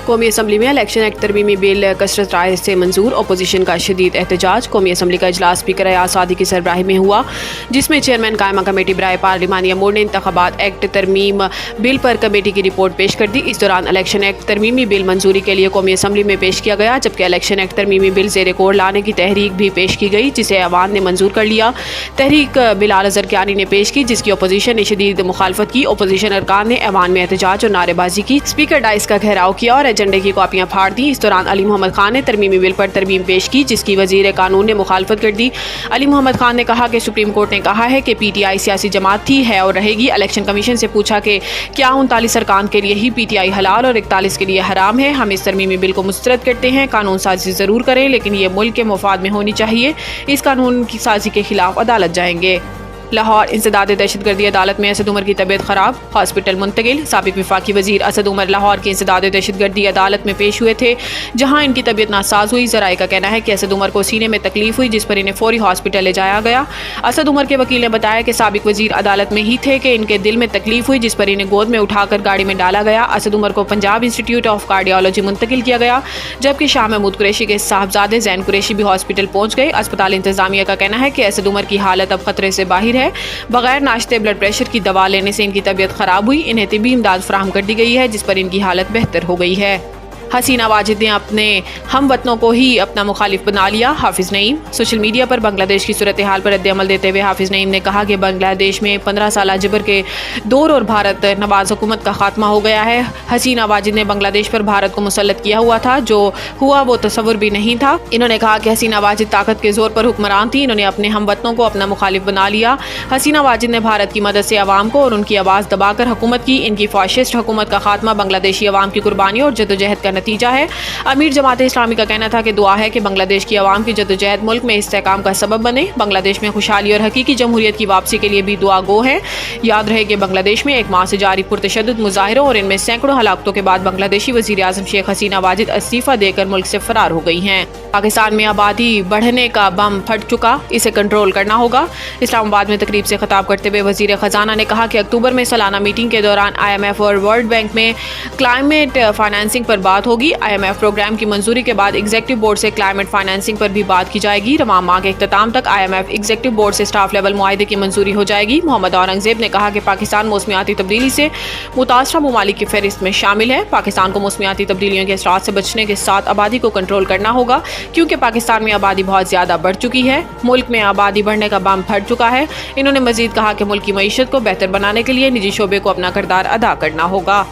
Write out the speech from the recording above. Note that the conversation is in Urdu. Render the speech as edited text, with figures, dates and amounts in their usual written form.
قومی اسمبلی میں الیکشن ایکٹ ترمیمی بل کثرت رائے سے منظور، اپوزیشن کا شدید احتجاج۔ قومی اسمبلی کا اجلاس اسپیکر ایاز سعدی کی سربراہی میں ہوا، جس میں چیئرمین قائمہ کمیٹی برائے پارلیمانی امور نے انتخابات ایکٹ ترمیم بل پر کمیٹی کی رپورٹ پیش کر دی۔ اس دوران الیکشن ایکٹ ترمیمی بل منظوری کے لیے قومی اسمبلی میں پیش کیا گیا، جبکہ الیکشن ایکٹ ترمیمی بل زیر غور لانے کی تحریک بھی پیش کی گئی، جسے ایوان نے منظور کر لیا۔ تحریک بلال اظہر کیانی نے پیش کی، جس کی اپوزیشن نے شدید مخالفت کی۔ اپوزیشن ارکان نے ایوان میں احتجاج اور نعرے بازی کی، اسپیکر ڈائس کا گھیراؤ کیا اور ایجنڈے کی کاپیاں پھاڑ دی۔ اس دوران علی محمد خان نے ترمیمی بل پر ترمیم پیش کی، جس کی وزیر قانون نے مخالفت کر دی۔ علی محمد خان نے کہا کہ سپریم کورٹ نے کہا ہے کہ پی ٹی آئی سیاسی جماعت تھی، ہے اور رہے گی۔ الیکشن کمیشن سے پوچھا کہ کیا 39 ارکان کے لیے ہی پی ٹی آئی حلال اور 41 کے لیے حرام ہے؟ ہم اس ترمیمی بل کو مسترد کرتے ہیں۔ قانون سازی ضرور کریں، لیکن یہ ملک کے مفاد میں ہونی چاہیے۔ اس قانون کی سازی کے خلاف عدالت جائیں گے۔ لاہور، انسداد دہشت گردی عدالت میں اسد عمر کی طبیعت خراب، ہاسپٹل منتقل۔ سابق وفاقی وزیر اسد عمر لاہور کی انسداد دہشت گردی عدالت میں پیش ہوئے تھے، جہاں ان کی طبیعت ناساز ہوئی۔ ذرائع کا کہنا ہے کہ اسد عمر کو سینے میں تکلیف ہوئی، جس پر انہیں فوری ہاسپٹل لے جایا گیا۔ اسد عمر کے وکیل نے بتایا کہ سابق وزیر عدالت میں ہی تھے کہ ان کے دل میں تکلیف ہوئی، جس پر انہیں گود میں اٹھا کر گاڑی میں ڈالا گیا۔ اسد عمر کو پنجاب انسٹیٹیوٹ آف کارڈیالوجی منتقل کیا گیا، جبکہ شاہ محمود قریشی کے صاحبزادے زین قریشی بھی ہاسپٹل پہنچ گئے۔ اسپتال انتظامیہ کا کہنا ہے کہ اسد عمر کی حالت اب خطرے سے باہر ہے۔ بغیر ناشتے بلڈ پریشر کی دوا لینے سے ان کی طبیعت خراب ہوئی۔ انہیں طبی امداد فراہم کر دی گئی ہے، جس پر ان کی حالت بہتر ہو گئی ہے۔ حسینہ واجد نے اپنے ہم وطنوں کو ہی اپنا مخالف بنا لیا، حافظ نعیم۔ سوشل میڈیا پر بنگلہ دیش کی صورتحال پر رد عمل دیتے ہوئے حافظ نعیم نے کہا کہ بنگلہ دیش میں 15 سالہ جبر کے دور اور بھارت نواز حکومت کا خاتمہ ہو گیا ہے۔ حسینہ واجد نے بنگلہ دیش پر بھارت کو مسلط کیا ہوا تھا، جو ہوا وہ تصور بھی نہیں تھا۔ انہوں نے کہا کہ حسینہ واجد طاقت کے زور پر حکمران تھی، انہوں نے اپنے ہم وطنوں کو اپنا مخالف بنا لیا۔ حسینہ واجد نے بھارت کی مدد سے عوام کو اور ان کی آواز دبا کر حکومت کی۔ ان کی فاشسٹ حکومت کا خاتمہ بنگلہ دیشی عوام کی قربانی اور جدوجہد کا نتیجہ ہے۔ امیر جماعت اسلامی کا کہنا تھا کہ دعا ہے کہ بنگلہ دیش کی عوام کی جدوجہد ملک میں استحکام کا سبب بنے۔ بنگلہ دیش میں خوشحالی اور حقیقی جمہوریت کی واپسی کے لیے بھی دعا گو ہے۔ یاد رہے کہ بنگلہ دیش میں ایک ماہ سے جاری پرتشدد مظاہروں اور ان میں سینکڑوں ہلاکتوں کے بعد بنگلہ دیشی وزیر اعظم شیخ حسینہ واجد استعفیٰ دے کر ملک سے فرار ہو گئی ہیں۔ پاکستان میں آبادی بڑھنے کا بم پھٹ چکا، اسے کنٹرول کرنا ہوگا۔ اسلام آباد میں تقریب سے خطاب کرتے ہوئے وزیر خزانہ نے کہا کہ اکتوبر میں سالانہ میٹنگ کے دوران آئی ایم ایف اور ورلڈ بینک میں کلائمیٹ فائنانسنگ پر بات ہوگی۔ آئی ایم ایف پروگرام کی منظوری کے بعد ایگزیکٹو بورڈ سے کلائمیٹ فائنانسنگ پر بھی بات کی جائے گی۔ رواں ماہ کے اختتام تک I M F executive board سے اسٹاف لیول معاہدے کی منظوری ہو جائے گی۔ محمد اورنگزیب نے کہا کہ پاکستان موسمیاتی تبدیلی سے متاثرہ ممالک کی فہرست میں شامل ہے۔ پاکستان کو موسمیاتی تبدیلیوں کے اثرات سے بچنے کے ساتھ آبادی کو کنٹرول کرنا ہوگا، کیونکہ پاکستان میں آبادی بہت زیادہ بڑھ چکی ہے۔ ملک میں آبادی بڑھنے کا بم پھٹ چکا ہے۔ انہوں نے مزید کہا کہ ملک کی معیشت کو بہتر بنانے کے لیے نجی شعبے کو اپنا کردار ادا کرنا ہوگا۔